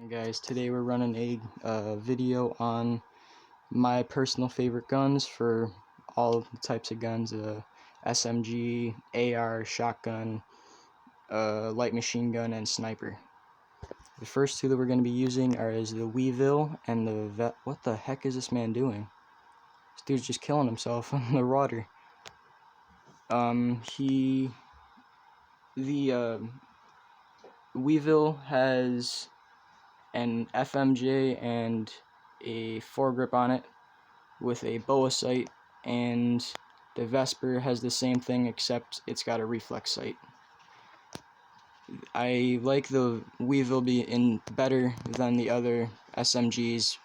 Hey guys, today we're running a video on my personal favorite guns for all the types of guns: SMG, AR, shotgun, light machine gun, and sniper. The first two that we're going to be using is the Weevil and the What the heck is this man doing? This dude's just killing himself in the water. The Weevil has an FMJ and a foregrip on it with a boa sight, and the Vesper has the same thing except it's got a reflex sight. I like the Weevil being better than the other SMGs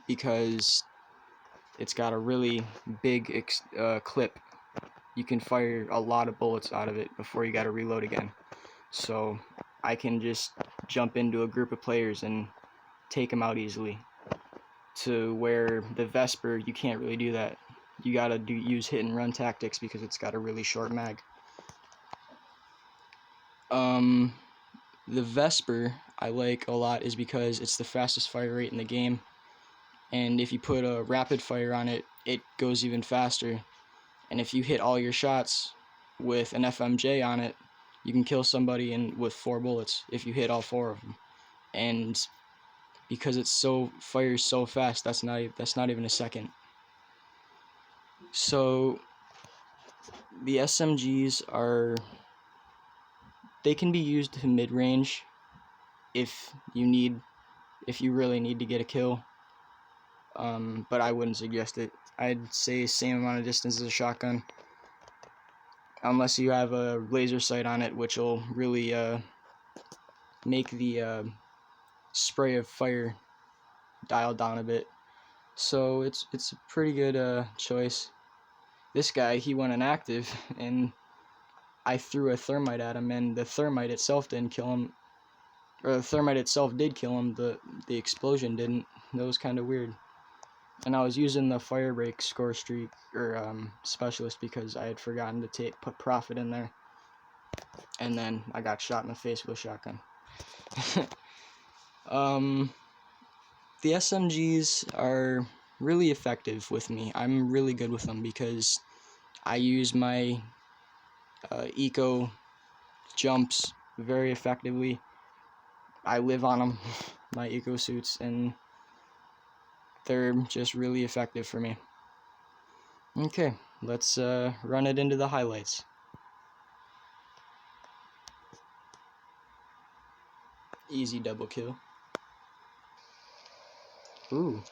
because it's got a really big clip. You can fire a lot of bullets out of it before you gotta reload again. So I can just jump into a group of players and take them out easily, to where the Vesper, you can't really do that. You gotta use hit and run tactics because it's got a really short mag. The Vesper I like a lot is because it's the fastest fire rate in the game, and if you put a rapid fire on it, it goes even faster. And if you hit all your shots with an FMJ on it, you can kill somebody with 4 bullets if you hit all 4 of them. And because it fires so fast, that's not even a second. So the SMGs they can be used to mid-range if you really need to get a kill, but I wouldn't suggest it. I'd say same amount of distance as a shotgun, unless you have a laser sight on it, which will really make the spray of fire dial down a bit. So it's a pretty good choice. This guy, he went inactive, and I threw a thermite at him, and the thermite itself didn't kill him. Or the thermite itself did kill him, the explosion didn't. That was kind of weird. And I was using the fire break score streak or specialist because I had forgotten to put profit in there, and then I got shot in the face with a shotgun. The SMGs are really effective with me. I'm really good with them because I use my eco jumps very effectively. I live on them, my eco suits, and they're just really effective for me. Okay, let's run it into the highlights. Easy double kill. Ooh.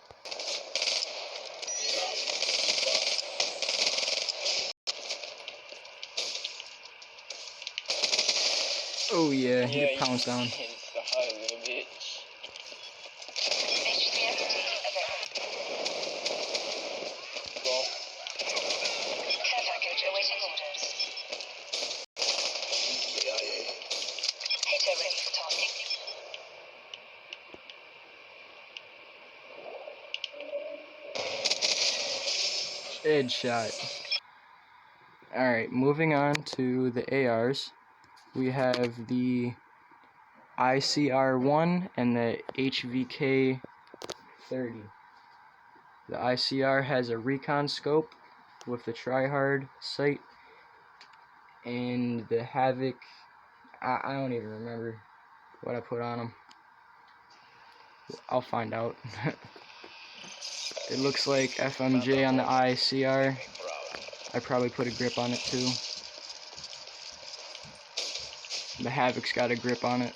Oh yeah, he pounced down. Headshot. Alright, moving on to the ARs. We have the ICR-1 and the HVK-30. The ICR has a recon scope with the tryhard sight, and the Havoc, I don't even remember what I put on them. I'll find out. It looks like FMJ on the ICR. I probably put a grip on it too. The Havoc's got a grip on it.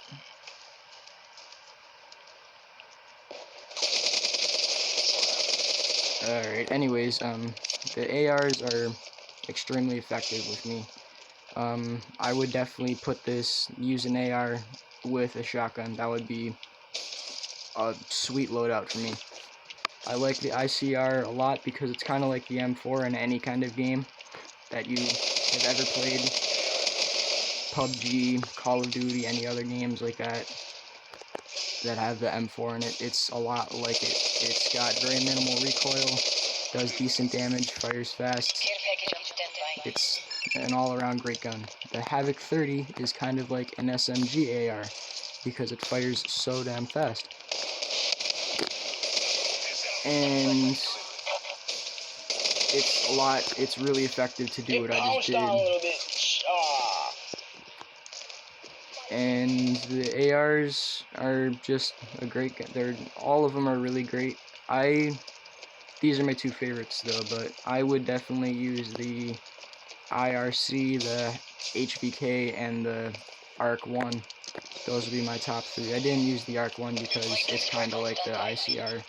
Alright, anyways, the ARs are extremely effective with me. I would definitely use an AR with a shotgun. That would be a sweet loadout for me. I like the ICR a lot because it's kind of like the M4 in any kind of game that you have ever played. PUBG, Call of Duty, any other games like that have the M4 in it. It's a lot like it. It's got very minimal recoil, does decent damage, fires fast. It's an all-around great gun. The Havoc 30 is kind of like an SMG AR because it fires so damn fast. and it's really effective to do what I just did. And the ARs are just a great, all of them are really great. These are my two favorites though, but I would definitely use the IRC, the HVK, and the ARC 1. Those would be my top three. I didn't use the ARC 1 because it's kind of like the ICR.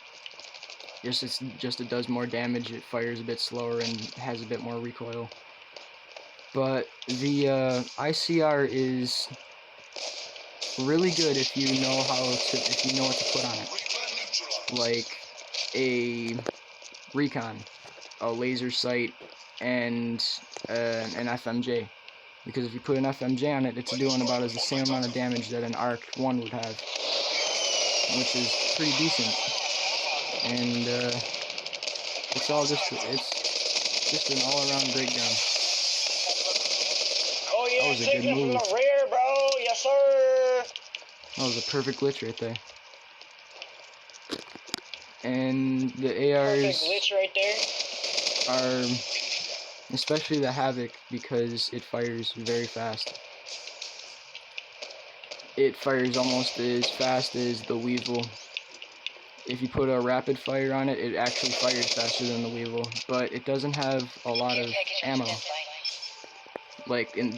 It does more damage, it fires a bit slower, and has a bit more recoil. But the ICR is really good if you know what to put on it, like a recon, a laser sight, and an FMJ. Because if you put an FMJ on it, it's doing about the same amount of damage that an ARC 1 would have, which is pretty decent. And it's just an all-around great gun. Oh yeah, that was a good move. From the rear, bro. Yes, sir. That was a perfect glitch right there. And the ARs Perfect glitch right there. are, especially the Havoc, because it fires very fast. It fires almost as fast as the Weevil. If you put a rapid fire on it, it actually fires faster than the Weevil, but it doesn't have a lot of ammo.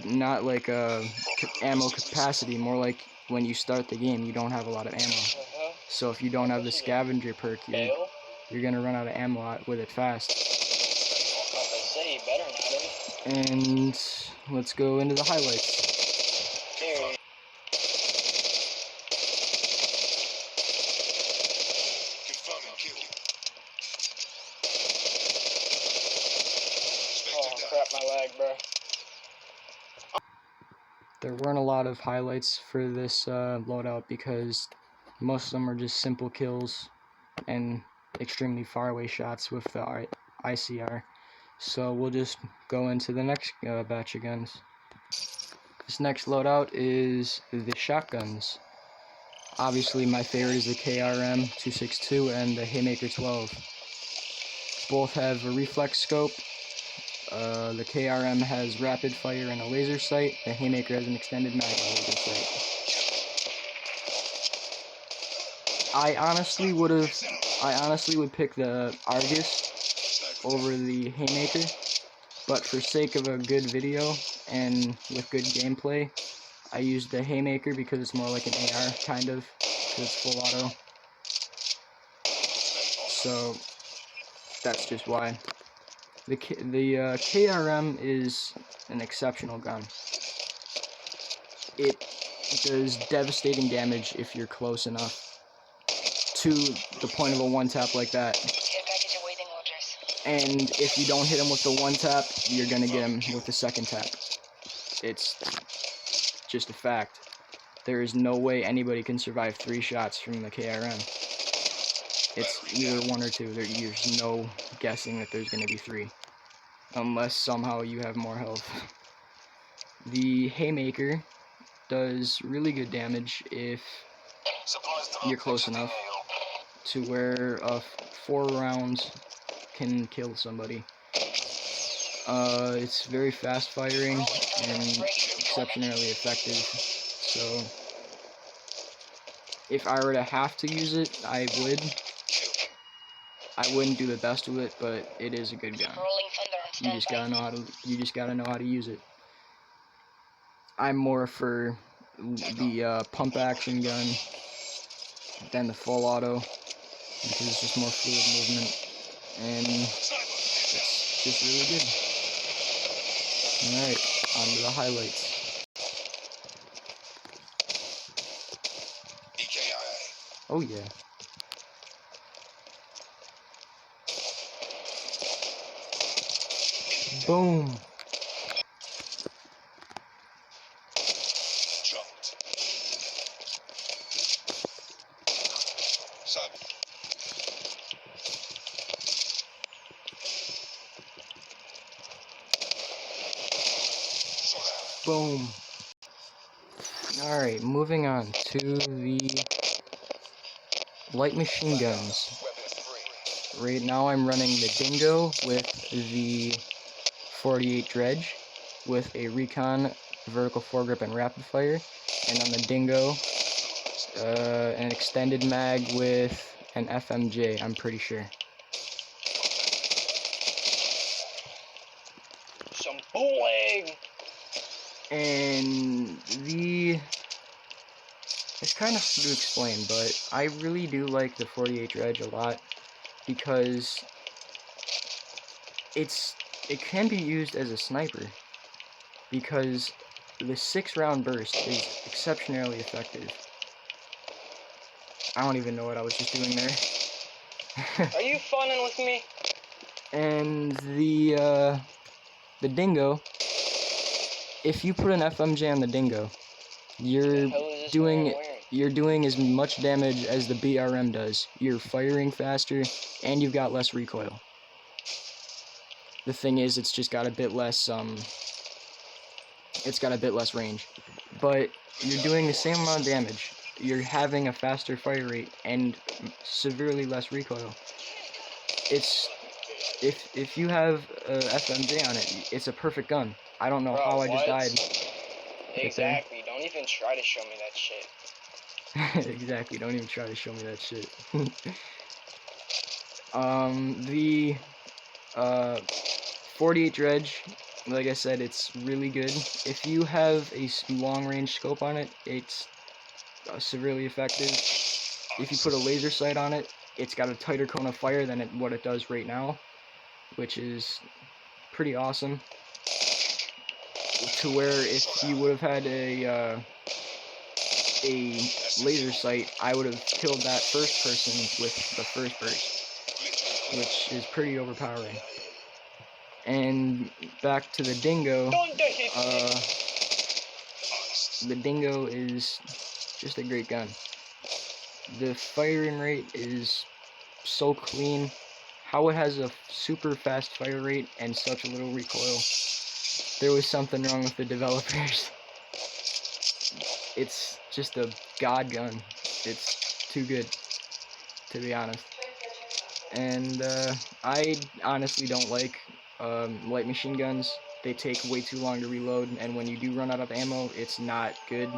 Not like ammo capacity, more like when you start the game, you don't have a lot of ammo. So if you don't have the scavenger perk, you're gonna run out of ammo with it fast. And let's go into the highlights. Oh crap, my leg, bro. There weren't a lot of highlights for this loadout because most of them are just simple kills and extremely far away shots with the ICR. So we'll just go into the next batch of guns. This next loadout is the shotguns. Obviously my favorite is the KRM 262 and the Haymaker 12. Both have a reflex scope. The KRM has rapid fire and a laser sight. The Haymaker has an extended mag laser sight. I honestly would pick the Argus over the Haymaker, but for sake of a good video and with good gameplay, I used the Haymaker because it's more like an AR kind of, because it's full auto. So that's just why. The KRM is an exceptional gun. It does devastating damage if you're close enough to the point of a one-tap like that. And if you don't hit him with the one-tap, you're gonna get him with the second tap. It's just a fact. There is no way anybody can survive 3 shots from the KRM. It's either 1 or 2. There's no guessing that there's gonna be 3. Unless somehow you have more health. The Haymaker does really good damage if you're close enough to where 4 rounds can kill somebody. It's very fast firing and exceptionally effective. So if I were to have to use it, I would. I wouldn't do the best with it, but it is a good gun. You just gotta know how to use it. I'm more for the pump action gun than the full auto because it's just more fluid movement and it's just really good. Alright, on to the highlights. Oh yeah. Boom. Boom. Alright, moving on to the light machine guns. Right now I'm running the Dingo with the 48 Dredge with a Recon, vertical foregrip, and rapid fire. And on the Dingo, an extended mag with an FMJ, I'm pretty sure. Some bootleg. And it's kind of hard to explain, but I really do like the 48 Dredge a lot because it can be used as a sniper because the 6-round burst is exceptionally effective. I don't even know what I was just doing there. Are you funning with me? And the Dingo, if you put an FMJ on the Dingo, you're doing as much damage as the BRM does. You're firing faster, and you've got less recoil. The thing is, it's just got a bit less range, but you're doing the same amount of damage. You're having a faster fire rate and severely less recoil. It's if you have a FMJ on it, it's a perfect gun. I don't know how I just died. Exactly. Don't even try to show me that shit. Exactly. Don't even try to show me that shit. The 48 Dredge, like I said, it's really good. If you have a long-range scope on it, it's severely effective. If you put a laser sight on it, it's got a tighter cone of fire than what it does right now, which is pretty awesome. To where if you would have had a laser sight, I would have killed that first person with the first burst, which is pretty overpowering. And back to the Dingo, the Dingo is just a great gun. The firing rate is so clean. How it has a super fast fire rate and such a little recoil. There was something wrong with the developers. It's just a god gun. It's too good, to be honest. And I honestly don't like light machine guns. They take way too long to reload, and when you do run out of ammo, it's not good.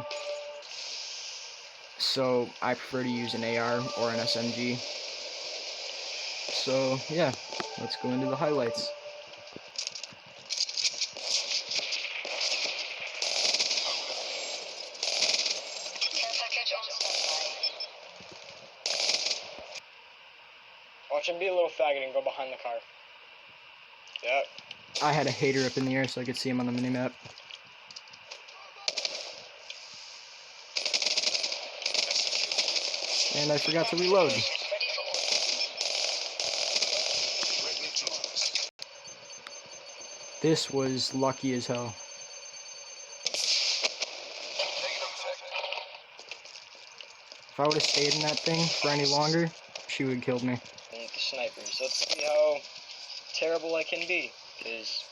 So I prefer to use an AR or an SMG. So yeah, let's go into the highlights. Watch him be a little faggot and go behind the car. Yep. I had a hater up in the air so I could see him on the minimap. And I forgot to reload. This was lucky as hell. If I would have stayed in that thing for any longer, she would have killed me. And the snipers. Let's see how terrible I can be, because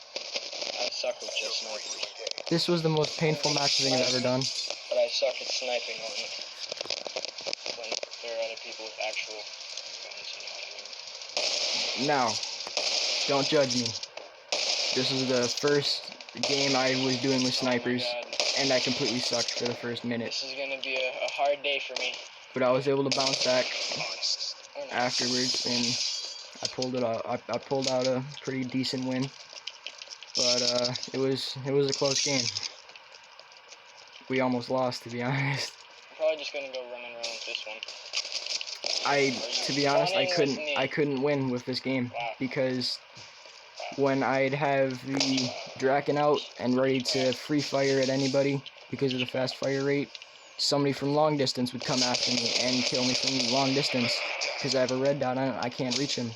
I suck with just snipers. This was the most painful match thing I've ever done. But I suck at sniping when there are other people with actual guns, you know what I mean? Now, don't judge me. This was the first game I was doing with snipers, and I completely sucked for the first minute. This is gonna be a hard day for me. But I was able to bounce back afterwards, and I pulled it out. I pulled out a pretty decent win. But it was a close game. We almost lost, to be honest. I'm probably just gonna go running around with this one. To be honest, I couldn't win with this game because when I'd have the Draken out and ready to free fire at anybody because of the fast fire rate, somebody from long distance would come after me and kill me from long distance because I have a red dot on it. I can't reach him.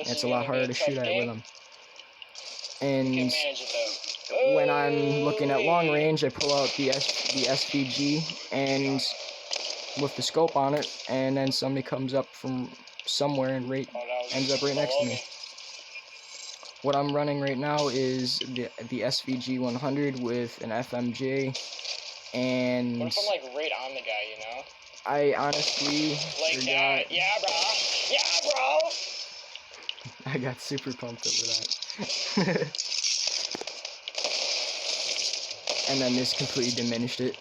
It's a lot harder to shoot at with him. And when I'm looking at long range, I pull out the SVG and with the scope on it, and then somebody comes up from somewhere and ends up right next to me. What I'm running right now is the SVG 100 with an FMJ, and what if I'm like right on the guy, you know? I honestly like that. Yeah, bro. Yeah, bro. I got super pumped over that. And then this completely diminished it.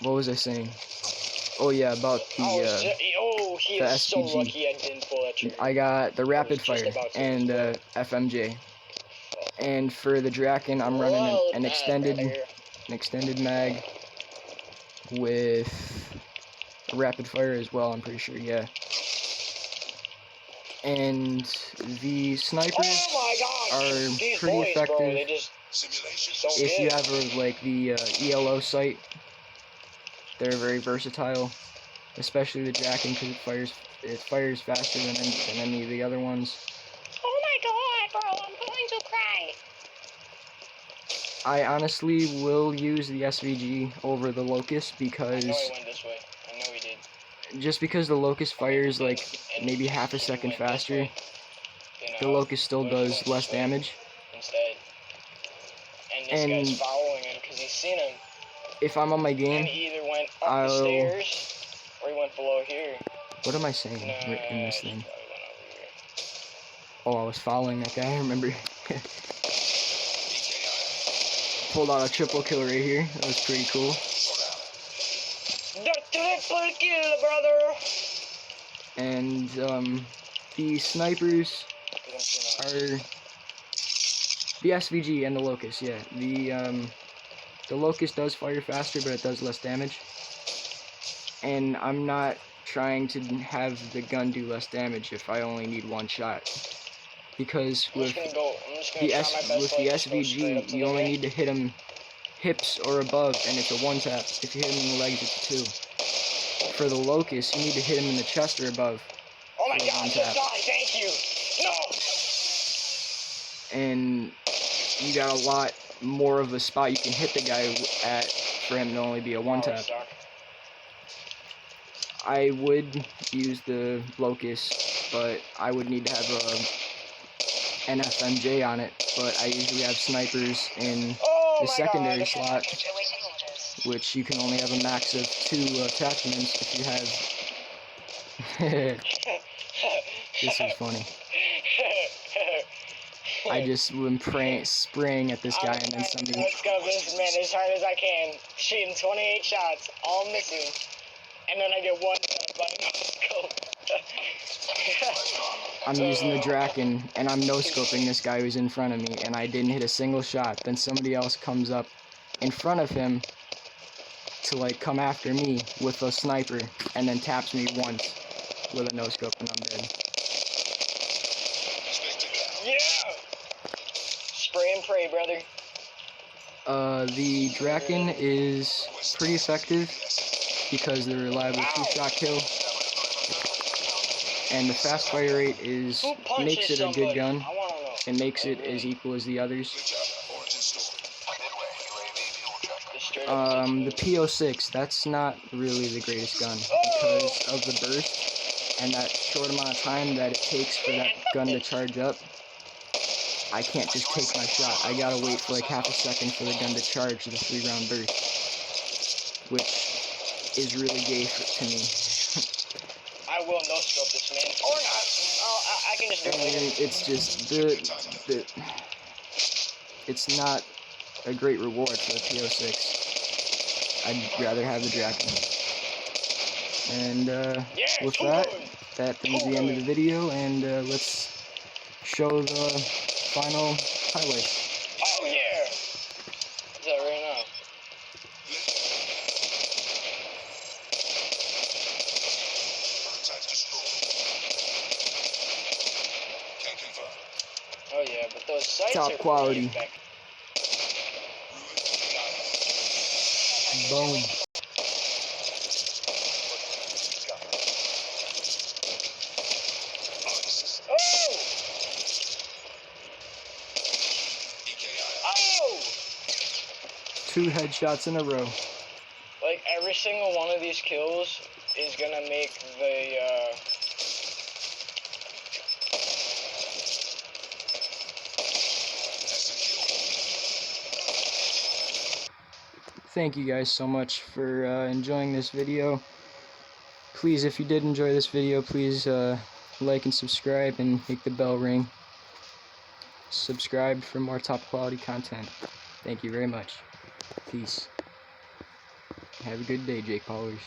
What was I saying? Oh yeah, about the he the is so SPG. lucky I didn't pull that trigger. I got the rapid just fire about to and as well. FMJ. And for the Draken, I'm running an extended mag with a rapid fire as well. I'm pretty sure, yeah. And the snipers are pretty effective. Bro, they just if you have like the ELO sight, they're very versatile, especially the Draken because it fires faster than any of the other ones. Oh my god, bro, I'm going to cry. I honestly will use the SVG over the Locust because I know he went this way. I know he did. just because the Locust fires like maybe half a second faster, the Locust still does less damage. Instead. And this guy's following him because he's seen him. If I'm on my game, and he either went up the stairs or he went below here. What am I saying in this thing? Oh, I was following that guy, I remember. Pulled out a triple kill right here. That was pretty cool. The triple kill, brother! And, the snipers are the SVG and the Locust, yeah. The Locust does fire faster, but it does less damage. And I'm not trying to have the gun do less damage if I only need one shot. Because with the SVG, you only need to hit him hips or above, and it's a one-tap. If you hit him in the legs, it's a two. For the Locust, you need to hit him in the chest or above. Oh my god, just die, thank you! No! And you got a lot more of a spot you can hit the guy at for him to only be a one-tap. I would use the Locust, but I would need to have an FMJ on it, but I usually have snipers in the secondary slot, which you can only have a max of 2 attachments if you have... This is funny. I just went spraying at this guy and then somebody... Let's go this man as hard as I can, shooting 28 shots, all missing, and then I get one by no-scope. I'm using the Draken, and I'm no-scoping this guy who's in front of me, and I didn't hit a single shot. Then somebody else comes up in front of him to, like, come after me with a sniper, and then taps me once with a no-scope, and I'm dead. Yeah! Spray and pray, brother. The Draken is pretty effective because they're reliable 2-shot kill. And the fast fire rate makes it a good gun. It makes it as equal as the others. The P06, that's not really the greatest gun because of the burst and that short amount of time that it takes for that gun to charge up. I can't just take my shot. I gotta wait for like half a second for the gun to charge the 3-round burst, which is really gay to me. I will no-scope this man, or not. I can just do it. It's just it's not a great reward for the P06. I'd rather have the Draken. And with that brings the end of the video, and let's show the final highlights. Oh yeah! Is that right now? Oh yeah, but those sights top are quality. Boom. Oh! Oh! 2 headshots in a row. Like every single one of these kills is gonna make the Thank you guys so much for enjoying this video. Please, if you did enjoy this video, please like and subscribe and make the bell ring. Subscribe for more top quality content. Thank you very much. Peace. Have a good day, Jake Paulers.